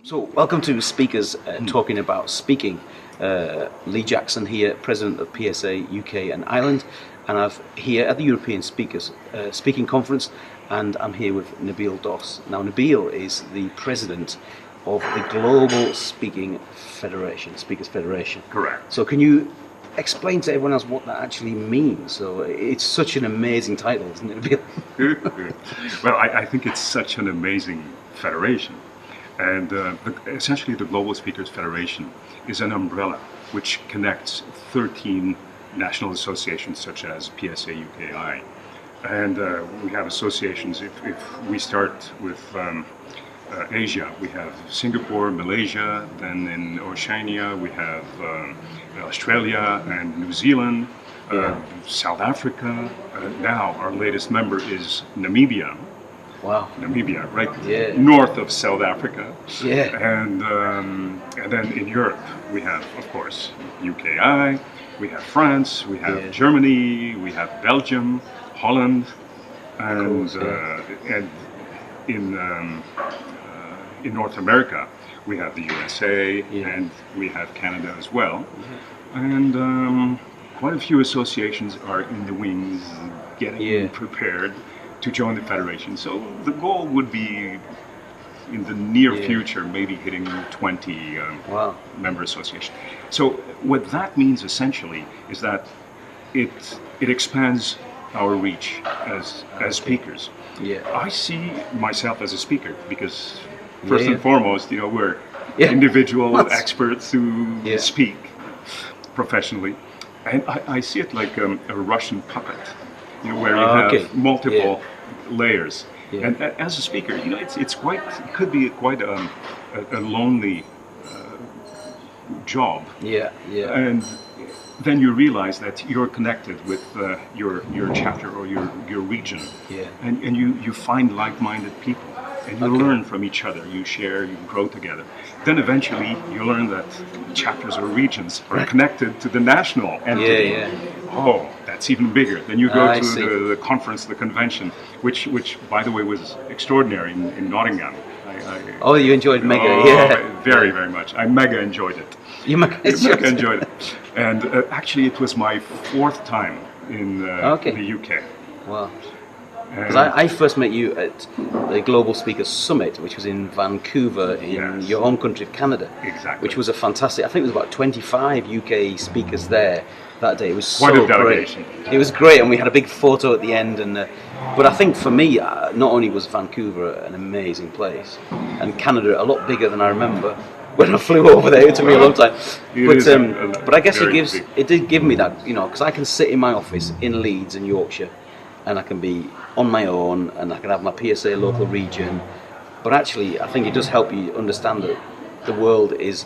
So, welcome to Speakers talking about speaking. Lee Jackson here, President of PSA UK and Ireland, and I'm here at the European Speakers Speaking Conference, and I'm here with Nabil Doss. Now, Nabil is the President of the Global Speaking Federation, Speakers Federation. Correct. So, can you explain to everyone else what that actually means? So, it's such an amazing title, isn't it, Nabil? Well, I think it's such an amazing federation. And essentially the Global Speakers Federation is an umbrella which connects 13 national associations such as PSA UKI. And we have associations, if we start with Asia, we have Singapore, Malaysia, then in Oceania we have Australia and New Zealand, South Africa. Now our latest member is Namibia. Wow. Namibia, right north of South Africa. Yeah. And then in Europe, we have, of course, UKI, we have France, we have Germany, we have Belgium, Holland, and and in North America, we have the USA, and we have Canada as well. And quite a few associations are in the wings, getting prepared to join the federation. So the goal would be in the near future, maybe hitting 20 member associations. So what that means essentially is that it expands our reach as speakers. I see myself as a speaker because first and foremost, we're individual experts who speak professionally, and I see it like a Russian puppet. Where you have multiple layers, and as a speaker, it could be quite a lonely job. And then you realize that you're connected with your chapter or your region, and you find like-minded people, and you learn from each other. You share, you grow together. Then eventually you learn that chapters or regions are connected to the national entity. Oh, that's even bigger. Then you go to the conference, the convention, which by the way was extraordinary in Nottingham. You enjoyed mega? Very, very much. I mega enjoyed it. You mega enjoyed it. And actually, it was my fourth time in the UK. Wow. Because I first met you at the Global Speakers Summit, which was in Vancouver, in your home country of Canada. Exactly. Which was a fantastic, I think it was about 25 UK speakers there that day. It was quite so a delegation. Great. It was great, and we had a big photo at the end. And but I think for me, not only was Vancouver an amazing place, and Canada a lot bigger than I remember when I flew over there. It took me a long time. But I guess it did give me that, because I can sit in my office in Leeds in Yorkshire, and I can be on my own, and I can have my PSA local region. But actually, I think it does help you understand that the world is,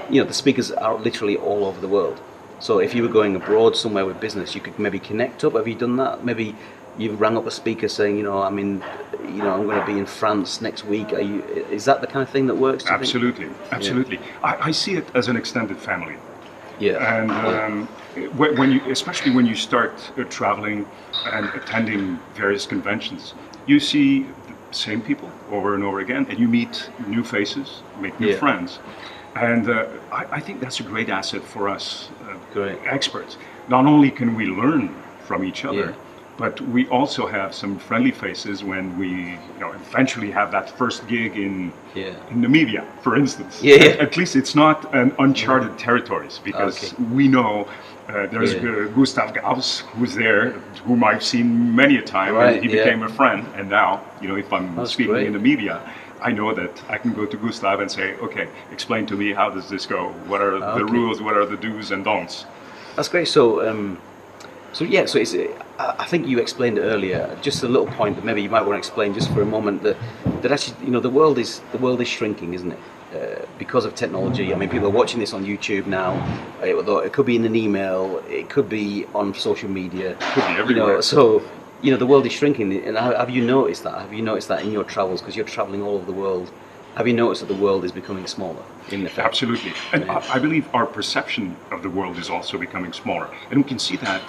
the speakers are literally all over the world. So if you were going abroad somewhere with business, you could maybe connect up. Have you done that? Maybe you've rang up a speaker saying, I'm going to be in France next week. Is that the kind of thing that works? Absolutely. I see it as an extended family. And especially when you start traveling and attending various conventions, you see the same people over and over again, and you meet new faces, make new friends. And I think that's a great asset for us experts. Not only can we learn from each other, but we also have some friendly faces when we eventually have that first gig in Namibia, for instance. At least it's not an uncharted territories, because we know there's Gustav Gauss, who's there, whom I've seen many a time, and he became a friend. And now, if I'm speaking in Namibia, I know that I can go to Gustav and say, okay, explain to me, how does this go? What are the rules? What are the do's and don'ts? That's great. So it's, I think you explained earlier, just a little point that maybe you might want to explain just for a moment, that actually, the world is shrinking, isn't it? Because of technology. I mean, people are watching this on YouTube now. It could be in an email. It could be on social media. It could be everywhere. The world is shrinking. And have you noticed that? Have you noticed that in your travels? Because you're traveling all over the world. Have you noticed that the world is becoming smaller? In effect? Absolutely. And I believe our perception of the world is also becoming smaller. And we can see that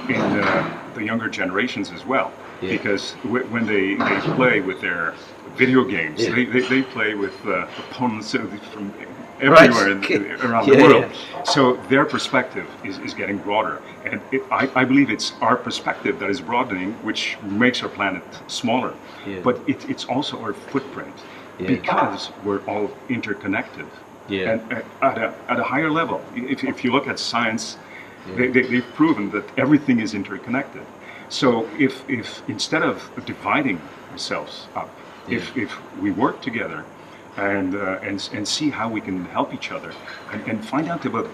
in the younger generations as well. because when they play with their video games, they play with opponents from everywhere around the world. So their perspective is getting broader. And I believe it's our perspective that is broadening, which makes our planet smaller. But it's also our footprint, because we're all interconnected. And at a higher level, if you look at science, they've proven that everything is interconnected. So if instead of dividing ourselves up, if we work together and see how we can help each other and find out about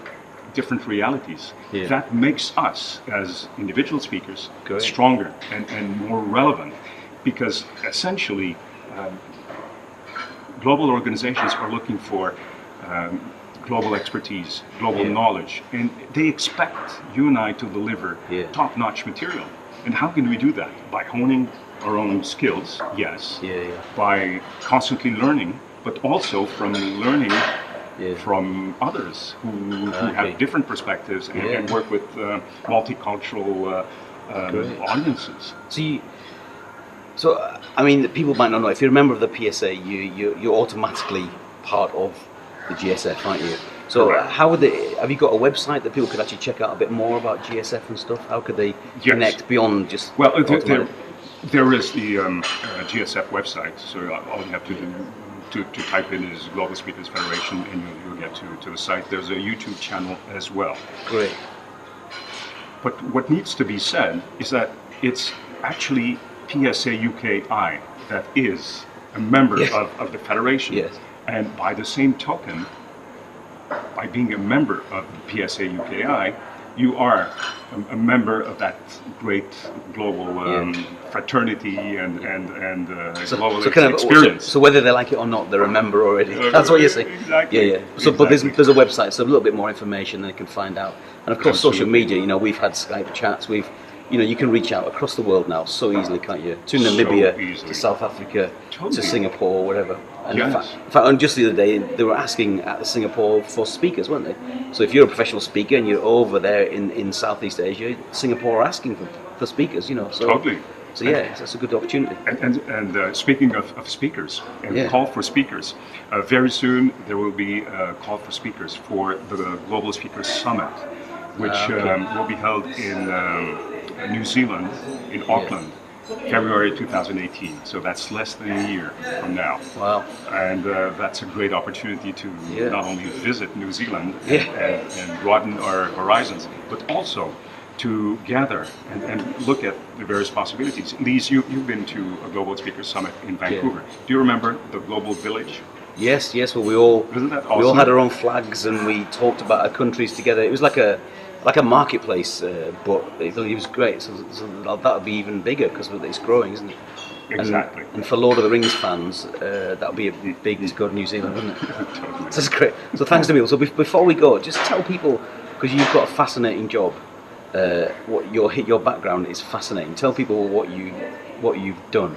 different realities, that makes us as individual speakers stronger and more relevant, because essentially global organizations are looking for global expertise, global knowledge, and they expect you and I to deliver top-notch material. And how can we do that? By honing our own skills, by constantly learning, but also from learning from others who have different perspectives and work with multicultural audiences. So I mean, people might not know, if you're a member of the PSA, you're automatically part of the GSF, aren't you? So how would they, have you got a website that people could actually check out a bit more about GSF and stuff? How could they connect beyond just... Well, there is the GSF website, so all you have to do to type in is Global Speakers Federation, and you'll get to the site. There's a YouTube channel as well. Great. But what needs to be said is that it's actually PSA UKI that is a member of the Federation. And by the same token, by being a member of the PSA UKI, you are a member of that great global fraternity and global experience. So whether they like it or not, they're a member already. That's what you're saying. Exactly. So, but there's a website, so a little bit more information they can find out. And of course, social media. You know, we've had Skype chats. You can reach out across the world now so easily, can't you? To Namibia, to South Africa, to Singapore, whatever. And in fact, and just the other day, they were asking at Singapore for speakers, weren't they? So if you're a professional speaker and you're over there in Southeast Asia, Singapore are asking for speakers, So, totally. So that's a good opportunity. And speaking of speakers, and call for speakers, very soon there will be a call for speakers for the Global Speakers Summit, which will be held in New Zealand, in Auckland, February 2018. So that's less than a year from now. Wow. And that's a great opportunity to not only visit New Zealand and broaden our horizons, but also to gather and look at the various possibilities. Lise, you've been to a Global Speakers Summit in Vancouver. Do you remember the Global Village? Yes. Well, we all had our own flags and we talked about our countries together. It was like a marketplace, but it was great. So that would be even bigger because it's growing, isn't it? Exactly. And for Lord of the Rings fans, that would be a big to go to New Zealand, wouldn't it? Totally. That's great. So thanks, Nabil. So before we go, just tell people, because you've got a fascinating job. What your background is fascinating. Tell people what you've done.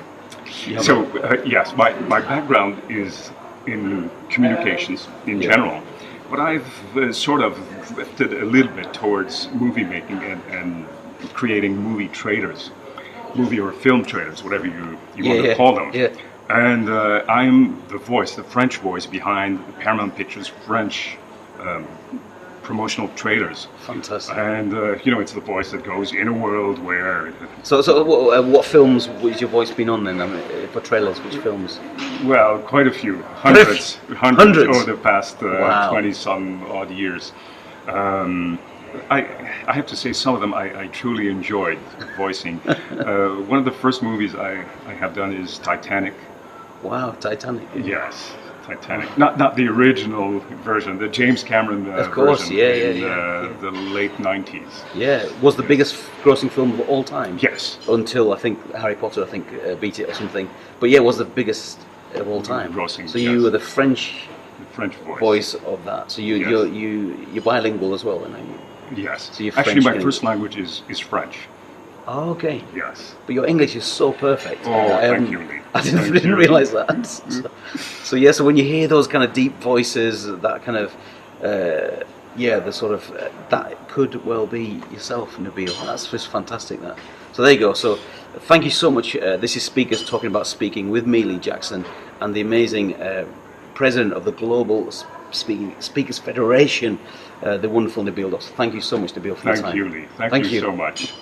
Yes, my background is in communications in general, but I've sort of drifted a little bit towards movie making and creating movie or film trailers, whatever you want to call them. And I'm the French voice behind Paramount Pictures' French promotional trailers. Fantastic. And it's the voice that goes in a world where... So what films has your voice been on then? I mean, for trailers, which films? Well, quite a few. Hundreds over the past 20-some odd years. I have to say, some of them I truly enjoyed voicing. One of the first movies I have done is Titanic. Wow, Titanic. Yes. Titanic, not the original version, the James Cameron version in the late 90s. Yeah, was the biggest grossing film of all time. Yes. Until I think Harry Potter beat it or something. But it was the biggest of all time. Grossing. So you were the French voice of that. So you're bilingual as well, then, aren't you? Yes. So you're actually, French my first language is French. Oh, okay. Yes. But your English is so perfect. Thank you, Lee. I didn't realise that. So when you hear those kind of deep voices, that kind of, the sort of, that could well be yourself, Nabil. That's just fantastic, that. So there you go. So thank you so much. This is Speakers Talking About Speaking with me, Lee Jackson, and the amazing president of the Global Speakers Federation, the wonderful Nabil Doss. Thank you so much, Nabil, for your time. Thank you, Lee. Thank you so much.